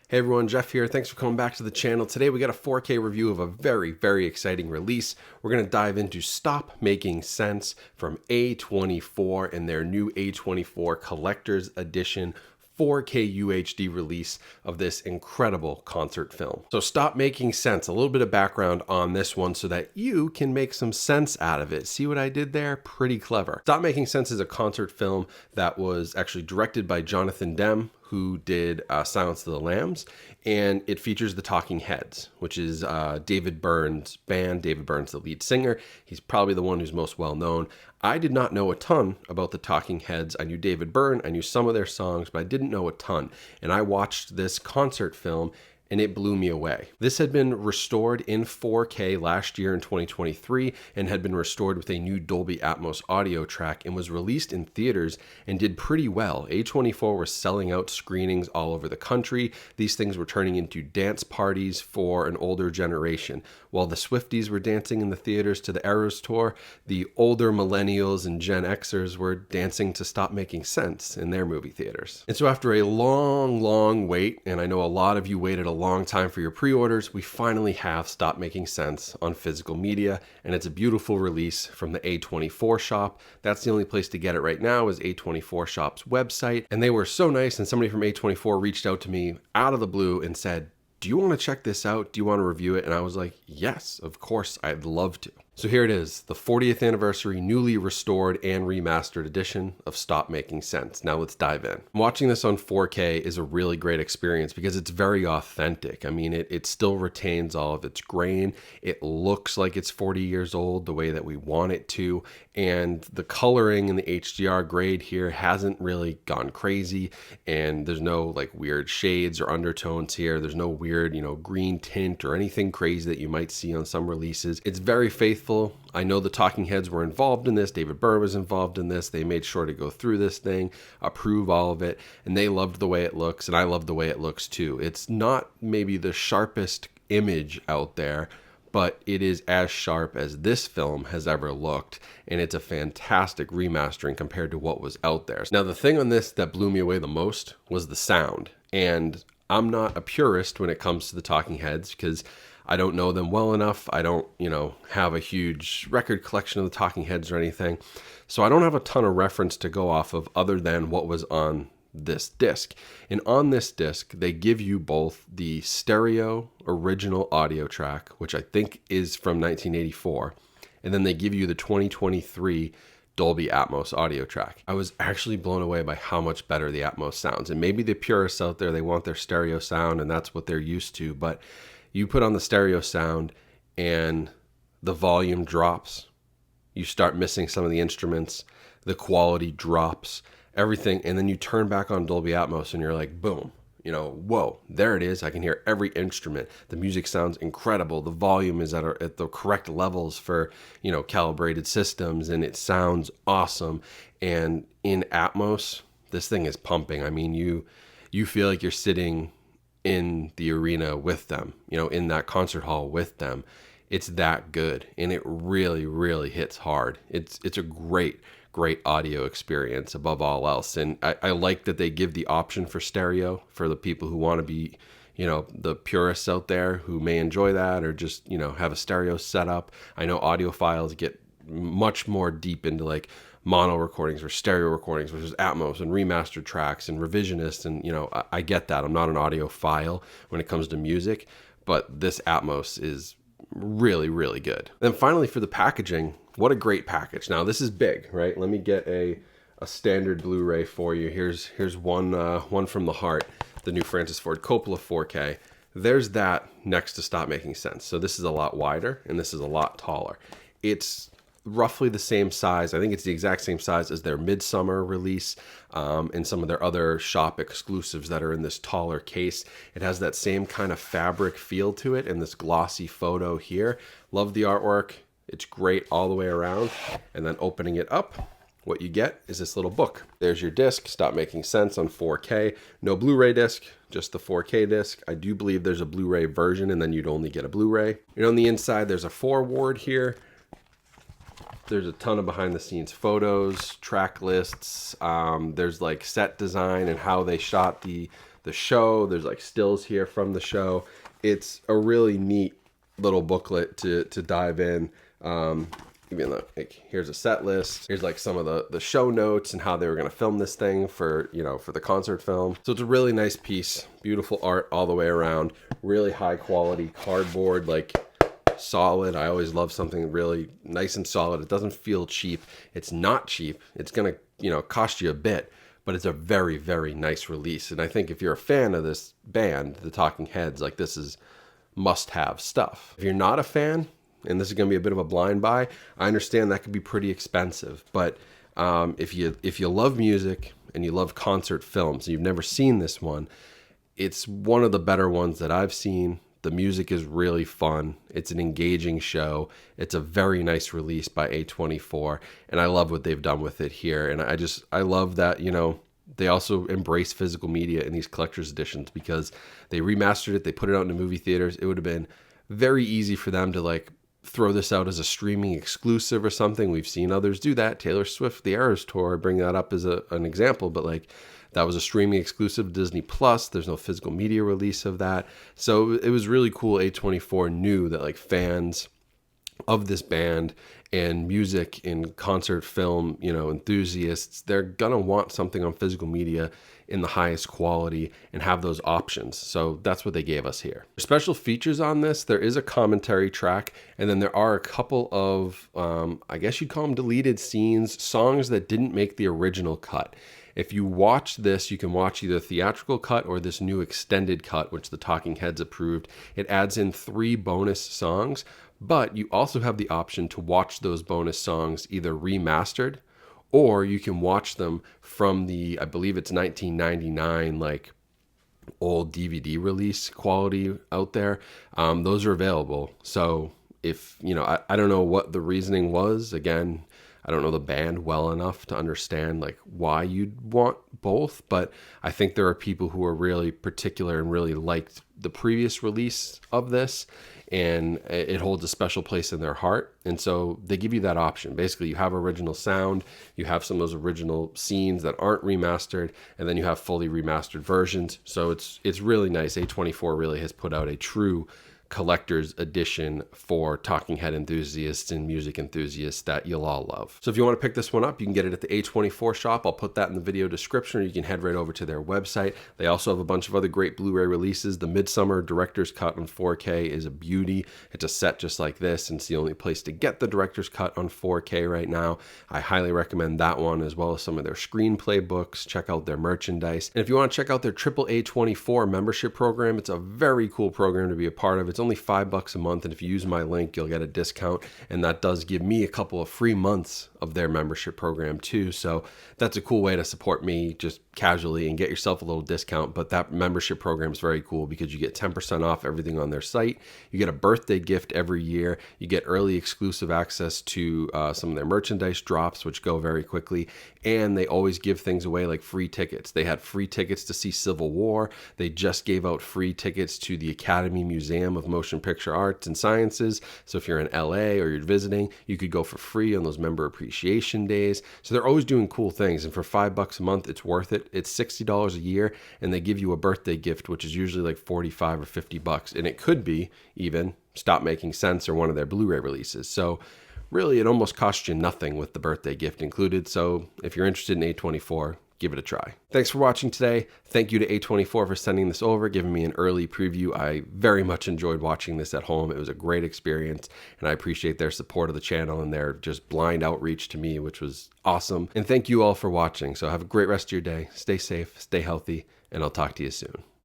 Hey everyone, Jeff here. Thanks for coming back to the channel. Today we got a 4K review of a very exciting release. We're going to dive into Stop Making Sense from A24 and their new A24 Collector's Edition 4K UHD release of this incredible concert film. So Stop Making Sense, a little bit of background on this one so that you can make some sense out of it. See what I did there? Pretty clever. Stop Making Sense is a concert film that was actually directed by Jonathan Demme, who did Silence of the Lambs, and it features the Talking Heads, which is David Byrne's band. David Byrne's the lead singer. He's probably the one who's most well known. I did not know a ton about the Talking Heads. I knew David Byrne, I knew some of their songs, but I didn't know a ton. And I watched this concert film and it blew me away. This had been restored in 4K last year in 2023 and had been restored with a new Dolby Atmos audio track and was released in theaters and did pretty well. A24 was selling out screenings all over the country. These things were turning into dance parties for an older generation. While the Swifties were dancing in the theaters to the Eras Tour, the older millennials and Gen Xers were dancing to Stop Making Sense in their movie theaters. And so after a long wait, and I know a lot of you waited a long time for your pre-orders, we finally have Stop Making Sense on physical media, and it's a beautiful release from the A24 shop. That's the only place to get it right now is A24 shop's website, and they were so nice, and somebody from A24 reached out to me out of the blue and said, "Do you want to check this out? Do you want to review it?" And I was like, yes, of course, I'd love to. So here it is, the 40th anniversary, newly restored and remastered edition of Stop Making Sense. Now let's dive in. Watching this on 4K is a really great experience because it's very authentic. I mean, it still retains all of its grain. It looks like it's 40 years old the way that we want it to. And the coloring in the HDR grade here hasn't really gone crazy. And there's no like weird shades or undertones here. There's no weird, green tint or anything crazy that you might see on some releases. It's very faithful. I know the Talking Heads were involved in this. David Byrne was involved in this. They made sure to go through this thing, approve all of it, and they loved the way it looks, and I love the way it looks too. It's not maybe the sharpest image out there, but it is as sharp as this film has ever looked, and it's a fantastic remastering compared to what was out there. Now, the thing on this that blew me away the most was the sound, and I'm not a purist when it comes to the Talking Heads because I don't know them well enough. I don't, have a huge record collection of the Talking Heads or anything. So I don't have a ton of reference to go off of other than what was on this disc. And on this disc, they give you both the stereo original audio track, which I think is from 1984, and then they give you the 2023 Dolby Atmos audio track. I was actually blown away by how much better the Atmos sounds. And maybe the purists out there, they want their stereo sound and that's what they're used to, but you put on the stereo sound and the volume drops. You start missing some of the instruments. The quality drops, everything. And then you turn back on Dolby Atmos and you're like, boom, whoa, there it is. I can hear every instrument. The music sounds incredible. The volume is at the correct levels for, calibrated systems, and it sounds awesome. And in Atmos, this thing is pumping. I mean, you feel like you're sitting in the arena with them, in that concert hall with them. It's that good, and it really hits hard. It's a great audio experience above all else. And I like that they give the option for stereo for the people who want to be, the purists out there who may enjoy that or just, have a stereo setup. I know audiophiles get much more deep into like mono recordings or stereo recordings versus Atmos and remastered tracks and revisionists. And, I get that. I'm not an audiophile when it comes to music, but this Atmos is really good. Then finally for the packaging, what a great package. Now this is big, right? Let me get a standard Blu-ray for you. Here's one from the heart, the new Francis Ford Coppola 4K. There's that next to Stop Making Sense. So this is a lot wider and this is a lot taller. It's roughly the same size. I think it's the exact same size as their Midsummer release and some of their other shop exclusives that are in this taller case. It has that same kind of fabric feel to it and this glossy photo here. Love the artwork. It's great all the way around. And then opening it up, what you get is this little book. There's your disc, Stop Making Sense on 4K. No Blu-ray disc, just the 4K disc. I do believe there's a Blu-ray version and then you'd only get a Blu-ray. And on the inside, there's a foreword here. There's a ton of behind the scenes photos, track lists. There's like set design and how they shot the the show. There's like stills here from the show. It's a really neat little booklet to dive in. Even though, like, here's a set list. Here's like some of the show notes and how they were going to film this thing for, you know, for the concert film. So it's a really nice piece, beautiful art all the way around, really high quality cardboard, like solid. I always love something really nice and solid. It doesn't feel cheap. It's not cheap. It's going to, you know, cost you a bit, but it's a very, very nice release. And I think if you're a fan of this band, the Talking Heads, like, this is must-have stuff. If you're not a fan, and this is going to be a bit of a blind buy, I understand that could be pretty expensive. But if you love music and you love concert films, and you've never seen this one, it's one of the better ones that I've seen. The music is really fun. It's an engaging show. It's a very nice release by A24, and I love what they've done with it here. And I love that, you know, they also embrace physical media in these collector's editions, because they remastered it, they put it out into movie theaters. It would have been very easy for them to like throw this out as a streaming exclusive or something. We've seen others do that. Taylor Swift, the Eras Tour, I bring that up as an example, but like, that was a streaming exclusive, Disney Plus. There's no physical media release of that. So it was really cool. A24 knew that like fans of this band and music and concert film, you know, enthusiasts, they're gonna want something on physical media in the highest quality and have those options. So that's what they gave us here. Special features on this, there is a commentary track, and then there are a couple of, I guess you'd call them deleted scenes, songs that didn't make the original cut. If you watch this, you can watch either theatrical cut or this new extended cut, which the Talking Heads approved. It adds in 3 bonus songs, but you also have the option to watch those bonus songs either remastered, or you can watch them from the, I believe it's 1999, like old DVD release quality out there. Those are available. So if, you know, I don't know what the reasoning was. Again, I don't know the band well enough to understand like why you'd want both, but I think there are people who are really particular and really liked the previous release of this, and it holds a special place in their heart. And so they give you that option. Basically, you have original sound, you have some of those original scenes that aren't remastered, and then you have fully remastered versions. So it's really nice. A24 really has put out a true collector's edition for Talking Head enthusiasts and music enthusiasts that you'll all love. So if you want to pick this one up, you can get it at the A24 shop. I'll put that in the video description, or you can head right over to their website. They also have a bunch of other great Blu-ray releases. The Midsummer Director's Cut on 4K is a beauty. It's a set just like this, and it's the only place to get the Director's Cut on 4K right now. I highly recommend that one, as well as some of their screenplay books. Check out their merchandise. And if you want to check out their Triple A24 membership program, it's a very cool program to be a part of. It's only $5 a month, and if you use my link, you'll get a discount, and that does give me a couple of free months of their membership program too. So that's a cool way to support me just casually and get yourself a little discount. But that membership program is very cool because you get 10% off everything on their site. You get a birthday gift every year. You get early exclusive access to some of their merchandise drops, which go very quickly. And they always give things away like free tickets. They had free tickets to see Civil War. They just gave out free tickets to the Academy Museum of Motion Picture Arts and Sciences. So if you're in LA or you're visiting, you could go for free on those member appreciation days. So they're always doing cool things. And for $5 a month, it's worth it. It's $60 a year, and they give you a birthday gift, which is usually like $45 or $50. And it could be even Stop Making Sense or one of their Blu-ray releases. So really, it almost costs you nothing with the birthday gift included. So if you're interested in A24, give it a try. Thanks for watching today. Thank you to A24 for sending this over, giving me an early preview. I very much enjoyed watching this at home. It was a great experience, and I appreciate their support of the channel and their just blind outreach to me, which was awesome. And thank you all for watching. So have a great rest of your day. Stay safe, stay healthy, and I'll talk to you soon.